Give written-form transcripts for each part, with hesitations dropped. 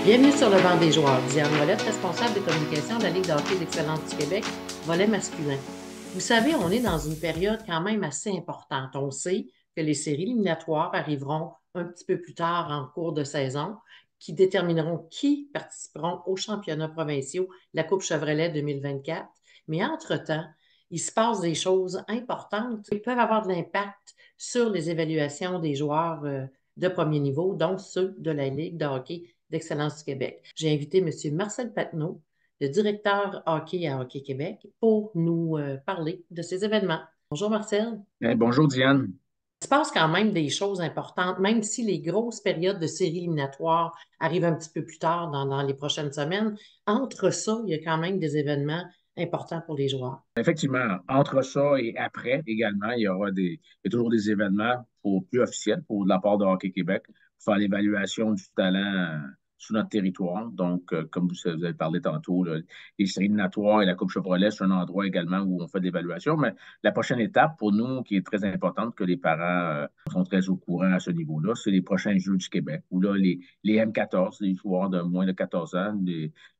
Bienvenue sur le banc des joueurs. Diane Ouellette, responsable de communication de la Ligue de hockey d'excellence du Québec, volet masculin. Vous savez, on est dans une période quand même assez importante. On sait que les séries éliminatoires arriveront un petit peu plus tard en cours de saison, qui détermineront qui participeront aux championnats provinciaux, la Coupe Chevrolet 2024. Mais entre-temps, il se passe des choses importantes qui peuvent avoir de l'impact sur les évaluations des joueurs de premier niveau, donc ceux de la Ligue de hockey d'Excellence du Québec. J'ai invité M. Marcel Patnaud, le directeur hockey à Hockey Québec, pour nous parler de ces événements. Bonjour Marcel. Bonjour Diane. Il se passe quand même des choses importantes, même si les grosses périodes de séries éliminatoires arrivent un petit peu plus tard dans les prochaines semaines. Entre ça, il y a quand même des événements importants pour les joueurs. Effectivement, entre ça et après également, il y a toujours des événements plus officiels pour de la part de Hockey Québec pour faire l'évaluation du talent sur notre territoire. Donc, comme vous avez parlé tantôt, là, les séries éliminatoires et la Coupe Chevrolet, c'est un endroit également où on fait de l'évaluation. Mais la prochaine étape pour nous, qui est très importante, que les parents sont très au courant à ce niveau-là, c'est les prochains Jeux du Québec, où là, les M14, les joueurs de moins de 14 ans,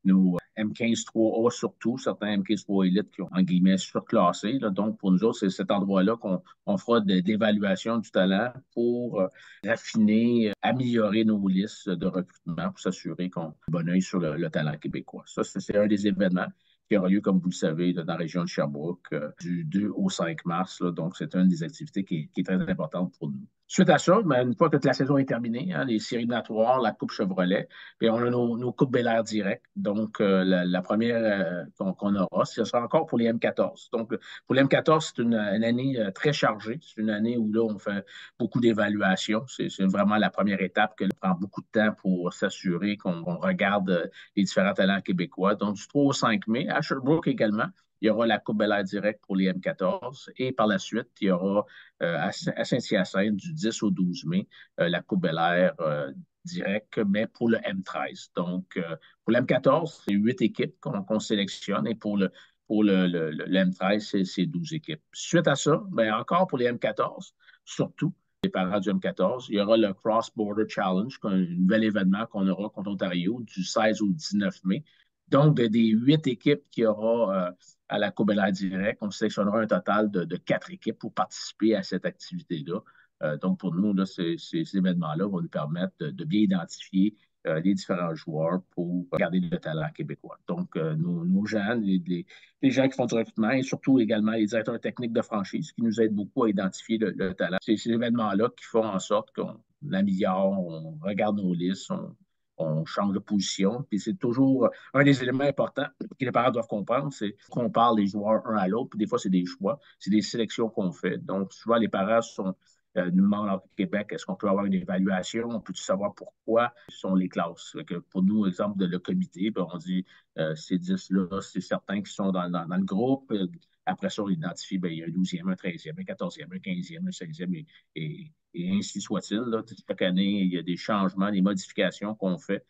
nos M15-3A surtout, certains M15-3 élites qui ont, en guillemets, surclassé. Là. Donc, pour nous autres, c'est cet endroit-là qu'on fera d'évaluation du talent pour raffiner, améliorer nos listes de recrutement pour s'assurer qu'on a un bon œil sur le talent québécois. Ça, c'est un des événements qui aura lieu, comme vous le savez, là, dans la région de Sherbrooke, du 2 au 5 mars. Là. Donc, c'est une des activités qui est très importante pour nous. Suite à ça, ben, une fois que la saison est terminée, hein, les séries éliminatoires, la Coupe Chevrolet, puis on a nos Coupes Bel Air directes. Donc, la première qu'on aura, ce sera encore pour les M14. Donc, pour les M14, c'est une année très chargée. C'est une année où là, on fait beaucoup d'évaluations. C'est vraiment la première étape que prend beaucoup de temps pour s'assurer qu'on regarde les différents talents québécois. Donc, du 3 au 5 mai, à Sherbrooke également, il y aura la Coupe Bel Air directe pour les M14 et par la suite, il y aura à Saint-Hyacinthe du 10 au 12 mai la Coupe Bel Air direct, mais pour le M13. Donc, pour le M14, c'est 8 équipes qu'on sélectionne et pour le M13, c'est 12 équipes. Suite à ça, ben encore pour les M14, surtout les parents du M14, il y aura le Cross Border Challenge, un nouvel événement qu'on aura contre Ontario du 16 au 19 mai. Donc, des 8 équipes qu'il y aura à la Coupe Bel direct, on sélectionnera un total de 4 équipes pour participer à cette activité-là. Donc, pour nous, là, ces événements-là vont nous permettre de bien identifier les différents joueurs pour garder le talent québécois. Donc, nos gens, les gens qui font du recrutement et surtout également les directeurs techniques de franchise qui nous aident beaucoup à identifier le talent. C'est ces événements-là qui font en sorte qu'on améliore, on regarde nos listes, on change de position. Puis c'est toujours un des éléments importants que les parents doivent comprendre, c'est qu'on parle des joueurs un à l'autre, puis des fois, c'est des choix, c'est des sélections qu'on fait. Donc, souvent, les parents nous demandent au Québec, est-ce qu'on peut avoir une évaluation? On peut savoir pourquoi sont les classes? Que pour nous, exemple de le comité, ben, on dit ces 10-là, c'est certains qui sont dans le groupe. Après ça, on identifie, ben, il y a un 12e, un 13e, un 14e, un 15e, un 16e et ainsi soit-il. Là. Chaque année, il y a des changements, des modifications qu'on fait.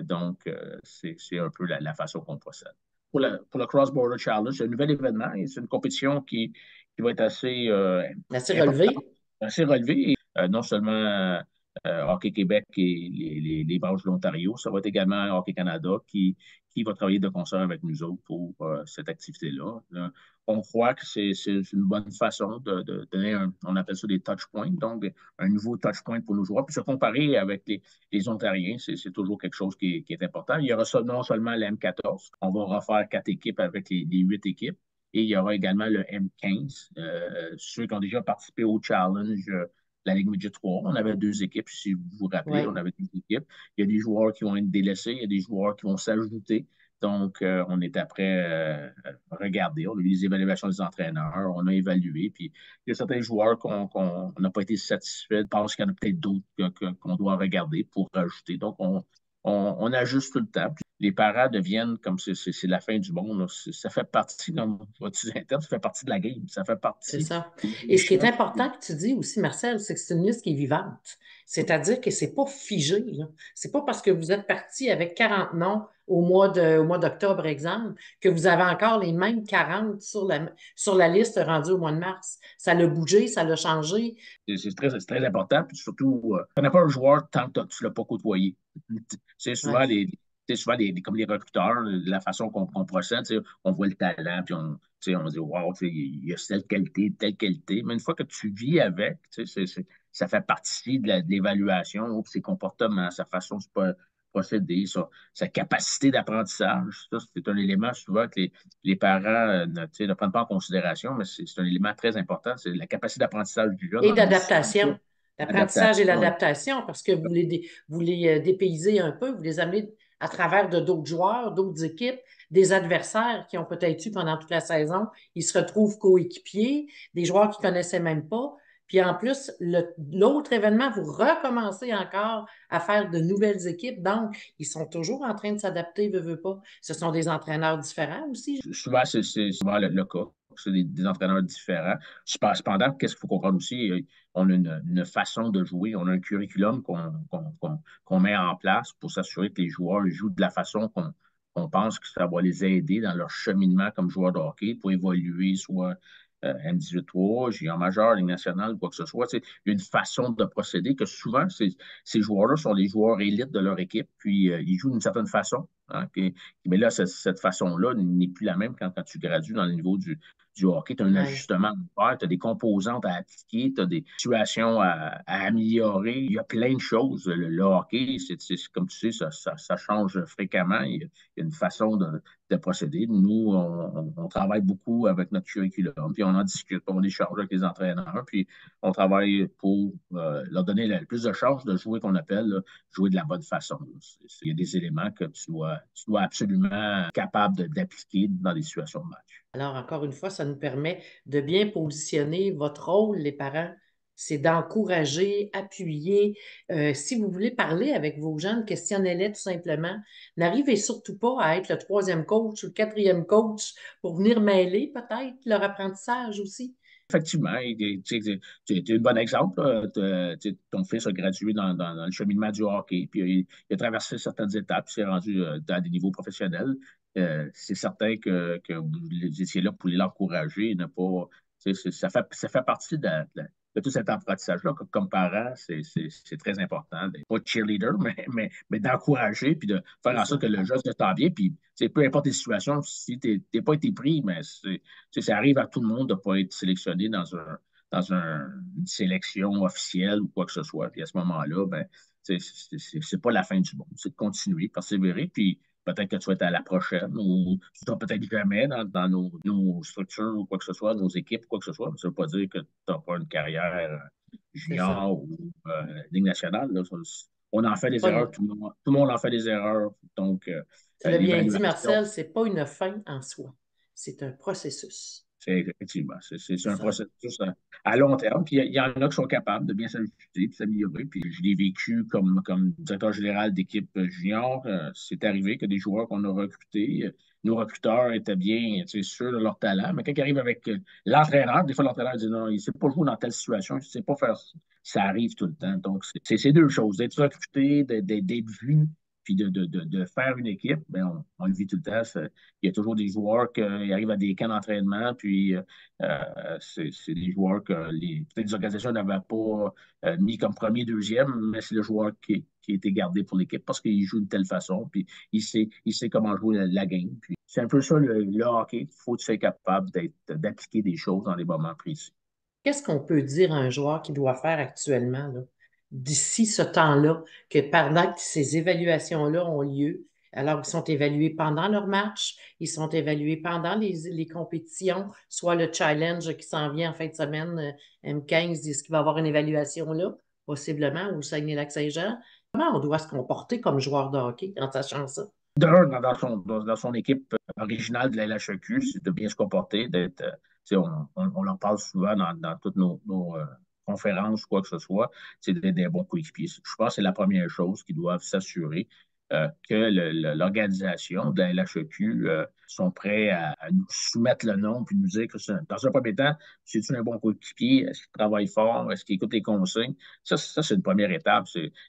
Donc, c'est un peu la façon qu'on procède. Pour le Cross Border Challenge, c'est un nouvel événement et c'est une compétition qui va être assez Assez importante, relevé. assez relevée. Et, non seulement Hockey Québec et les branches de l'Ontario, ça va être également Hockey Canada qui va travailler de concert avec nous autres pour cette activité-là. Là, on croit que c'est une bonne façon de donner on appelle ça des touch points, donc un nouveau touch point pour nos joueurs, puis se comparer avec les Ontariens, c'est toujours quelque chose qui est important. Il y aura ça, non seulement la M14, on va refaire 4 équipes avec les 8 équipes, et il y aura également le M15, ceux qui ont déjà participé au challenge la Ligue Midget 3. On avait 2 équipes, si vous vous rappelez, Oui. on avait 2 équipes. Il y a des joueurs qui vont être délaissés, il y a des joueurs qui vont s'ajouter. Donc, on est après regarder, on a eu les évaluations des entraîneurs, on a évalué, puis il y a certains joueurs qu'on n'a pas été satisfaits, parce qu'il y en a peut-être d'autres qu'on doit regarder pour rajouter. Donc, on ajuste tout le temps. les parents deviennent comme c'est la fin du monde. Là. Ça fait partie, comme tu interne, ça fait partie de la game. Ça fait C'est partie ça. de Et ce qui est l'évolution. important que tu dis aussi, Marcel, c'est que c'est une liste qui est vivante. C'est-à-dire que c'est pas figé, là. C'est pas parce que vous êtes parti avec 40 noms au mois d'octobre, exemple, que vous avez encore les mêmes 40 sur la liste rendue au mois de mars. Ça l'a bougé, ça l'a changé. C'est très important. Puis surtout, tu ne connais pas un joueur tant que tu ne l'as pas côtoyé. C'est Ouais, souvent c'est souvent comme les recruteurs, la façon qu'on procède, on voit le talent, puis on dit, wow, il y a telle qualité. Mais une fois que tu vis avec, ça fait partie de l'évaluation, de ses comportements, sa façon de procéder, sa capacité d'apprentissage. Ça, c'est un élément souvent que les parents ne prennent pas en considération, mais c'est un élément très important. C'est la capacité d'apprentissage du jeune et dans les d'adaptation. situations L'apprentissage et d'adaptation. l'adaptation, parce que vous les dépaysez un peu, vous les amenez à travers de d'autres joueurs, d'autres équipes, des adversaires qui ont peut-être eu pendant toute la saison. Ils se retrouvent coéquipiers, des joueurs qu'ils ne connaissaient même pas. Puis en plus, l'autre événement, vous recommencez encore à faire de nouvelles équipes. Donc, ils sont toujours en train de s'adapter, veut pas. Ce sont des entraîneurs différents aussi. Souvent, c'est souvent le cas. C'est des entraîneurs différents. Cependant, qu'est-ce qu'il faut comprendre aussi? On a une façon de jouer, on a un curriculum qu'on met en place pour s'assurer que les joueurs jouent de la façon qu'on pense que ça va les aider dans leur cheminement comme joueurs de hockey pour évoluer, soit M18-3, junior majeur, Ligue nationale, quoi que ce soit. Tu sais, il y a une façon de procéder que souvent, ces joueurs-là sont les joueurs élites de leur équipe, puis ils jouent d'une certaine façon. Hein, mais là, cette façon-là n'est plus la même quand tu gradues dans le niveau du hockey. Tu as un Ouais. ajustement à faire, tu as des composantes à appliquer, tu as des situations à améliorer. Il y a plein de choses. Le hockey, comme tu sais, ça change fréquemment. Il y a une façon de procéder. Nous, on travaille beaucoup avec notre curriculum, puis on en discute, on échange avec les entraîneurs, puis on travaille pour leur donner le plus de chances de jouer qu'on appelle là, jouer de la bonne façon. Il y a des éléments que tu dois absolument être capable d'appliquer dans des situations de match. Alors, encore une fois, ça nous permet de bien positionner votre rôle, les parents. C'est d'encourager, appuyer. Si vous voulez parler avec vos jeunes, questionnez-les tout simplement. N'arrivez surtout pas à être le troisième coach ou le quatrième coach pour venir mêler peut-être leur apprentissage aussi. Effectivement, tu es un bon exemple. Là. Ton fils a gradué dans le cheminement du hockey, puis il a traversé certaines étapes, il s'est rendu dans des niveaux professionnels. C'est certain que vous étiez là pour l'encourager, ne pas. Ça fait partie de tout cet apprentissage-là. Comme parent, c'est très important d'être pas cheerleader, mais d'encourager, puis de faire C'est en sorte ça. que le jeune se sent bien. Puis, peu importe les situations, si tu n'es pas été pris, mais ça arrive à tout le monde de ne pas être sélectionné une sélection officielle ou quoi que ce soit. Puis à ce moment-là, ben, c'est pas la fin du monde. C'est de continuer, persévérer, puis peut-être que tu vas être à la prochaine ou tu ne seras peut-être jamais dans nos structures ou quoi que ce soit, nos équipes ou quoi que ce soit. Ça ne veut pas dire que tu n'auras pas une carrière C'est ça. junior ou Ligue nationale. Là. On en fait C'est des pas erreurs, une- tout le monde en fait des erreurs. Donc, Tu l'as bien dit, l'évaluation, Marcel, c'est pas une fin en soi. C'est un processus. c'est effectivement, c'est C'est un ça. processus à long terme. Puis il y en a qui sont capables de bien s'ajuster et s'améliorer. Puis je l'ai vécu comme directeur général d'équipe junior. C'est arrivé que des joueurs qu'on a recrutés, nos recruteurs étaient bien sûrs de leur talent, mais quand ils arrivent avec l'entraîneur, des fois l'entraîneur dit non, il ne sait pas jouer dans telle situation, il ne sait pas faire ça. Ça arrive tout le temps. Donc, c'est ces deux choses, d'être recruté, d'être vu, puis de faire une équipe, ben on le vit tout le temps. Il y a toujours des joueurs qui arrivent à des camps d'entraînement, puis c'est des joueurs que peut-être les organisations n'avaient pas mis comme premier, deuxième, mais c'est le joueur qui a été gardé pour l'équipe parce qu'il joue de telle façon, puis il sait comment jouer la game. Puis c'est un peu ça le hockey. Il faut que tu sois capable d'appliquer des choses dans les moments précis. Qu'est-ce qu'on peut dire à un joueur qui doit faire actuellement, là, d'ici ce temps-là, que pendant que ces évaluations-là ont lieu, alors qu'ils sont évalués pendant leur match, ils sont évalués pendant les compétitions, soit le challenge qui s'en vient en fin de semaine, M15, est-ce qu'il va y avoir une évaluation là, possiblement, au Saguenay-Lac-Saint-Jean? Comment on doit se comporter comme joueur de hockey en sachant ça? D'un, dans son équipe originale de la LHEQ, c'est de bien se comporter, d'être. On leur parle souvent dans toutes nos conférences, quoi que ce soit, c'est d'être des bons coéquipiers. Je pense que c'est la première chose qu'ils doivent s'assurer. que l'organisation de la LHEQ sont prêts à nous soumettre le nom puis nous dire que dans un premier temps, c'est-tu un bon coéquipier? Est-ce qu'il travaille fort? Est-ce qu'il écoute les consignes? Ça c'est une première étape.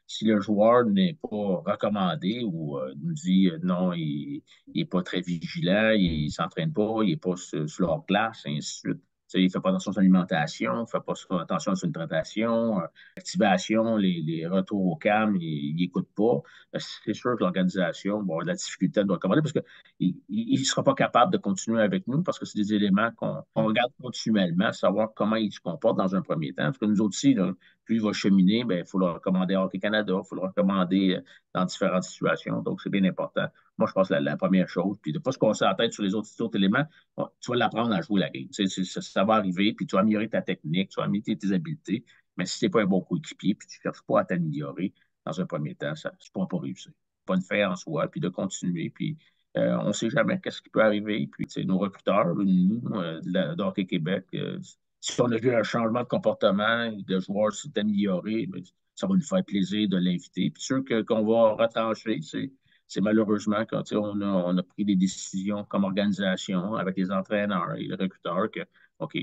Si le joueur n'est pas recommandé ou nous dit non, il n'est pas très vigilant, il ne s'entraîne pas, il n'est pas sur leur classe, et ainsi de suite. Il ne fait pas attention à son alimentation, il ne fait pas attention à son hydratation, l'activation, les retours au calme, il n'écoute pas. C'est sûr que l'organisation va avoir de la difficulté à nous recommander parce qu'il ne sera pas capable de continuer avec nous parce que c'est des éléments qu'on regarde continuellement, savoir comment il se comporte dans un premier temps. Parce que nous aussi, là, plus il va cheminer, ben, il faut le recommander à Hockey Canada, il faut le recommander dans différentes situations. Donc, c'est bien important. Moi, je pense que la première chose, puis de ne pas se casser la tête sur les autres éléments, bon, tu vas l'apprendre à jouer la game. Ça va arriver, puis tu vas améliorer ta technique, tu vas améliorer tes habiletés. Mais si tu n'es pas un bon coéquipier, puis tu ne cherches pas à t'améliorer dans un premier temps, ça ne pourra pas réussir. Pas de faire en soi, puis de continuer, puis on ne sait jamais qu'est-ce qui peut arriver. Puis, nos recruteurs, nous, de Hockey Québec, si on a vu un changement de comportement, le joueur s'est amélioré, bien, ça va nous faire plaisir de l'inviter. Puis sûr qu'on va retrancher, c'est malheureusement quand on a pris des décisions comme organisation avec les entraîneurs et les recruteurs que, OK,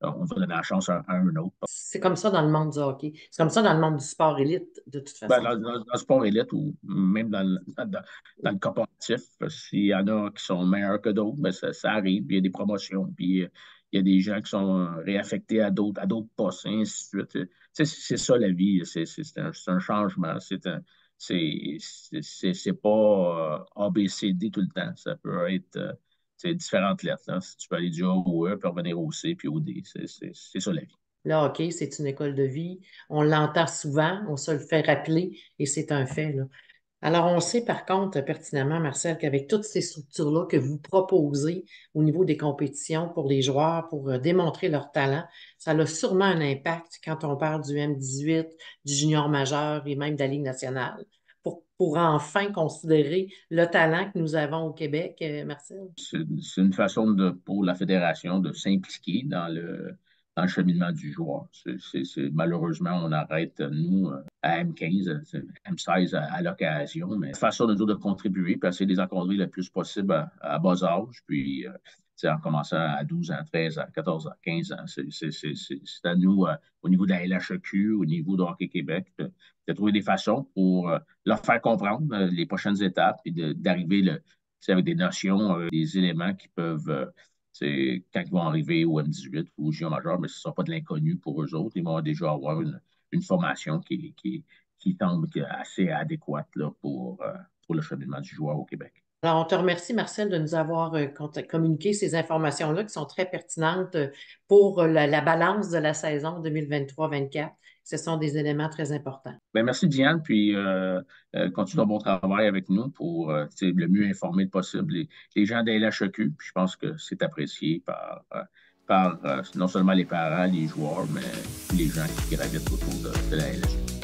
on va donner la chance à un autre. C'est comme ça dans le monde du hockey. C'est comme ça dans le monde du sport élite, de toute Ben, façon. dans le sport élite ou même dans le corporatif, s'il y en a qui sont meilleurs que d'autres, ben ça arrive. Il y a des promotions, puis il y a des gens qui sont réaffectés à d'autres postes, et ainsi de suite. C'est ça la vie. C'est un changement. C'est pas ABCD tout le temps. Ça peut être différentes lettres. Là. Si tu peux aller du A au E, puis revenir au C, puis au D. C'est ça la vie. Le hockey, c'est une école de vie. On l'entend souvent, on se le fait rappeler et c'est un fait, là. Alors, on sait par contre pertinemment, Marcel, qu'avec toutes ces structures-là que vous proposez au niveau des compétitions pour les joueurs, pour démontrer leur talent, ça a sûrement un impact quand on parle du M18, du junior majeur et même de la Ligue nationale, pour enfin considérer le talent que nous avons au Québec, Marcel. C'est une façon pour la fédération de s'impliquer dans le cheminement du joueur. Malheureusement, on arrête, nous, à M15, M16 à l'occasion, mais façon de contribuer, puis essayer de les encadrer le plus possible à bas âge, puis en commençant à 12 ans, 13 ans, 14 ans, 15 ans. C'est à nous, au niveau de la LHEQ, au niveau de Hockey Québec, de trouver des façons pour leur faire comprendre les prochaines étapes et d'arriver avec des notions, des éléments qui peuvent, quand ils vont arriver au M18 ou au Junior majeur, mais ce ne sera pas de l'inconnu pour eux autres. Ils vont déjà avoir une formation qui semble assez adéquate là, pour le cheminement du joueur au Québec. Alors, on te remercie, Marcel, de nous avoir communiqué ces informations-là qui sont très pertinentes pour la balance de la saison 2023-24. Ce sont des éléments très importants. Ben, merci, Diane, puis continue ton bon travail avec nous pour le mieux informer possible les gens de la LHEQ. Puis je pense que c'est apprécié par non seulement les parents, les joueurs, mais les gens qui gravitent autour de la LHEQ.